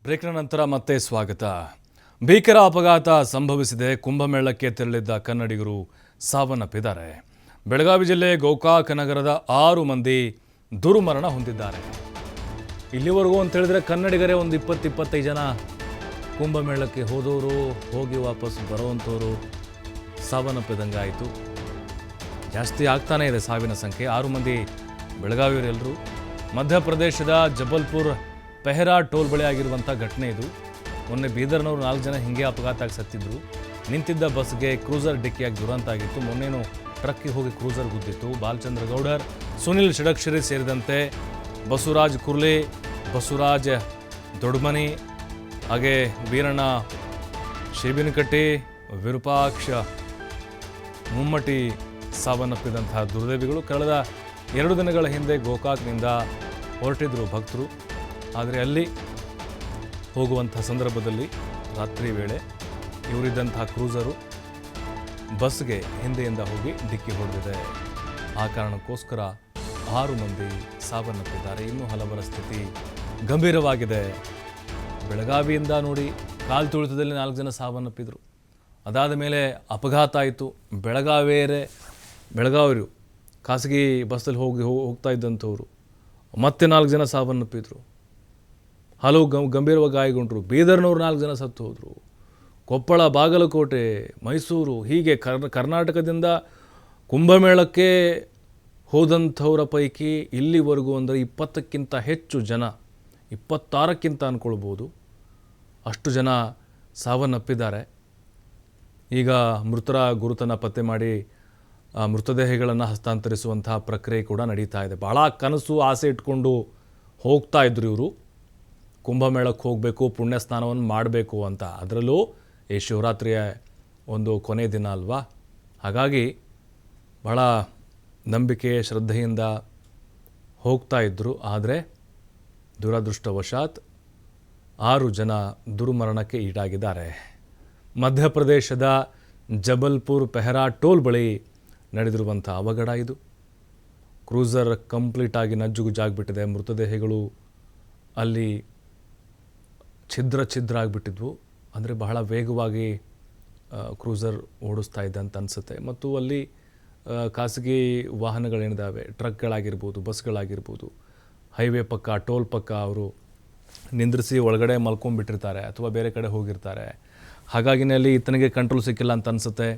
ಬ್ರೇಕ್ನ ನಂತರ ಮತ್ತೆ ಸ್ವಾಗತ. ಭೀಕರ ಅಪಘಾತ ಸಂಭವಿಸಿದೆ. ಕುಂಭಮೇಳಕ್ಕೆ ತೆರಳಿದ್ದ ಕನ್ನಡಿಗರು ಸಾವನ್ನಪ್ಪಿದ್ದಾರೆ. ಬೆಳಗಾವಿ ಜಿಲ್ಲೆ ಗೋಕಾಕ್ ನಗರದ 6 ಮಂದಿ ದುರ್ಮರಣ ಹೊಂದಿದ್ದಾರೆ. ಇಲ್ಲಿವರೆಗೂ ಅಂತ ಹೇಳಿದ್ರೆ ಕನ್ನಡಿಗರೇ ಒಂದು 20-25 ಜನ ಕುಂಭಮೇಳಕ್ಕೆ ಹೋದವರು, ಹೋಗಿ ವಾಪಸ್ ಬರುವಂಥವರು ಸಾವನ್ನಪ್ಪಿದಂಗಾಯಿತು. ಜಾಸ್ತಿ ಆಗ್ತಾನೇ ಇದೆ ಸಾವಿನ ಸಂಖ್ಯೆ. 6 ಮಂದಿ ಬೆಳಗಾವಿಯವರೆಲ್ಲರೂ. ಮಧ್ಯಪ್ರದೇಶದ ಜಬಲ್ಪುರ್ ಪೆಹರಾ ಟೋಲ್ ಬಳಿ ಆಗಿರುವಂಥ ಘಟನೆ ಇದು. ಮೊನ್ನೆ ಬೀದರ್ನವರು 4 ಜನ ಹಿಂಗೆ ಅಪಘಾತ ಆಗಿ ಸತ್ತಿದ್ರು. ನಿಂತಿದ್ದ ಬಸ್ಗೆ ಕ್ರೂಸರ್ ಡಿಕ್ಕಿಯಾಗಿ ದುರಂತ ಆಗಿತ್ತು. ಮೊನ್ನೇನು ಟ್ರಕ್ಕಿಗೆ ಹೋಗಿ ಕ್ರೂಸರ್ ಗುದ್ದಿತ್ತು. ಬಾಲಚಂದ್ರ ಗೌಡರ್, ಸುನಿಲ್ ಷಡಕ್ಷರಿ ಸೇರಿದಂತೆ ಬಸವರಾಜ್ ಕುರ್ಲೆ, ಬಸವರಾಜ್ ದೊಡ್ಮನಿ, ಹಾಗೆ ವೀರಣ್ಣ ಶೇಬಿನಕಟ್ಟಿ, ವಿರೂಪಾಕ್ಷ ಮುಮ್ಮಟಿ ಸಾವನ್ನಪ್ಪಿದಂತಹ ದುರ್ದೈವಿಗಳು. ಕಳೆದ 2 ದಿನಗಳ ಹಿಂದೆ ಗೋಕಾಕ್ನಿಂದ ಹೊರಟಿದ್ರು ಭಕ್ತರು. ಆದರೆ ಅಲ್ಲಿ ಹೋಗುವಂಥ ಸಂದರ್ಭದಲ್ಲಿ ರಾತ್ರಿ ವೇಳೆ ಇವರಿದ್ದಂತಹ ಕ್ರೂಸರು ಬಸ್ಗೆ ಹಿಂದೆಯಿಂದ ಹೋಗಿ ಡಿಕ್ಕಿ ಹೊಡೆದಿದೆ. ಆ ಕಾರಣಕ್ಕೋಸ್ಕರ 6 ಮಂದಿ ಸಾವನ್ನಪ್ಪಿದ್ದಾರೆ. ಇನ್ನೂ ಹಲವರ ಸ್ಥಿತಿ ಗಂಭೀರವಾಗಿದೆ. ಬೆಳಗಾವಿಯಿಂದ ನೋಡಿ ಕಾಲು ತುಳಿತದಲ್ಲಿ 4 ಜನ ಸಾವನ್ನಪ್ಪಿದರು. ಅದಾದ ಮೇಲೆ ಅಪಘಾತ ಆಯಿತು. ಬೆಳಗಾವಿಯರು ಖಾಸಗಿ ಬಸ್ಸಲ್ಲಿ ಹೋಗ್ತಾ ಇದ್ದಂಥವ್ರು ಮತ್ತೆ 4 ಜನ ಸಾವನ್ನಪ್ಪಿದ್ರು. ಹಲವು ಗಂಭೀರವಾಗಿ ಗಾಯಗೊಂಡರು. ಬೀದರ್ನವ್ರು 4 ಜನ ಸತ್ತು ಹೋದರು. ಕೊಪ್ಪಳ, ಬಾಗಲಕೋಟೆ, ಮೈಸೂರು, ಹೀಗೆ ಕರ್ನಾಟಕದಿಂದ ಕುಂಭಮೇಳಕ್ಕೆ ಹೋದಂಥವರ ಪೈಕಿ ಇಲ್ಲಿವರೆಗೂ ಅಂದರೆ 20ಕ್ಕಿಂತ ಹೆಚ್ಚು ಜನ, 26ಕ್ಕಿಂತ ಅಂದ್ಕೊಳ್ಬೋದು, ಅಷ್ಟು ಜನ ಸಾವನ್ನಪ್ಪಿದ್ದಾರೆ. ಈಗ ಮೃತರ ಗುರುತನ್ನು ಪತ್ತೆ ಮಾಡಿ ಮೃತದೇಹಗಳನ್ನು ಹಸ್ತಾಂತರಿಸುವಂತಹ ಪ್ರಕ್ರಿಯೆ ಕೂಡ ನಡೀತಾ ಇದೆ. ಭಾಳ ಕನಸು ಆಸೆ ಇಟ್ಕೊಂಡು ಹೋಗ್ತಾ ಇದ್ರು ಇವರು. ಕುಂಭಮೇಳಕ್ಕೆ ಹೋಗಬೇಕು, ಪುಣ್ಯ ಸ್ನಾನವನ್ನು ಮಾಡಬೇಕು ಅಂತ. ಅದರಲ್ಲೂ ಈ ಶಿವರಾತ್ರಿಯ ಒಂದು ಕೊನೆ ದಿನ ಅಲ್ವಾ, ಹಾಗಾಗಿ ಭಾಳ ನಂಬಿಕೆ ಶ್ರದ್ಧೆಯಿಂದ ಹೋಗ್ತಾ ಇದ್ದರು. ಆದರೆ ದುರದೃಷ್ಟವಶಾತ್ 6 ಜನ ದುರ್ಮರಣಕ್ಕೆ ಈಡಾಗಿದ್ದಾರೆ. ಮಧ್ಯಪ್ರದೇಶದ ಜಬಲ್ಪುರ್ ಪೆಹರಾ ಟೋಲ್ ಬಳಿ ನಡೆದಿರುವಂಥ ಅವಘಡ ಇದು. ಕ್ರೂಸರ್ ಕಂಪ್ಲೀಟಾಗಿ ನಜ್ಜುಗುಜ್ಜಾಗ್ಬಿಟ್ಟಿದೆ. ಮೃತದೇಹಗಳು ಅಲ್ಲಿ ಛಿದ್ರ ಆಗಿಬಿಟ್ಟಿದ್ವು. ಅಂದರೆ ಬಹಳ ವೇಗವಾಗಿ ಕ್ರೂಸರ್ ಓಡಿಸ್ತಾ ಇದೆ ಅಂತ ಅನಿಸುತ್ತೆ. ಮತ್ತು ಅಲ್ಲಿ ಖಾಸಗಿ ವಾಹನಗಳೇನಿದ್ದಾವೆ, ಟ್ರಕ್ಗಳಾಗಿರ್ಬೋದು, ಬಸ್ಗಳಾಗಿರ್ಬೋದು, ಹೈವೇ ಪಕ್ಕ, ಟೋಲ್ ಪಕ್ಕ ಅವರು ನಿಂದ್ರಿಸಿ ಒಳಗಡೆ ಮಲ್ಕೊಂಡ್ಬಿಟ್ಟಿರ್ತಾರೆ ಅಥವಾ ಬೇರೆ ಕಡೆ ಹೋಗಿರ್ತಾರೆ. ಹಾಗಾಗಿನೇ ಅಲ್ಲಿ ಇತನಿಗೆ ಕಂಟ್ರೋಲ್ ಸಿಕ್ಕಿಲ್ಲ ಅಂತ ಅನಿಸುತ್ತೆ.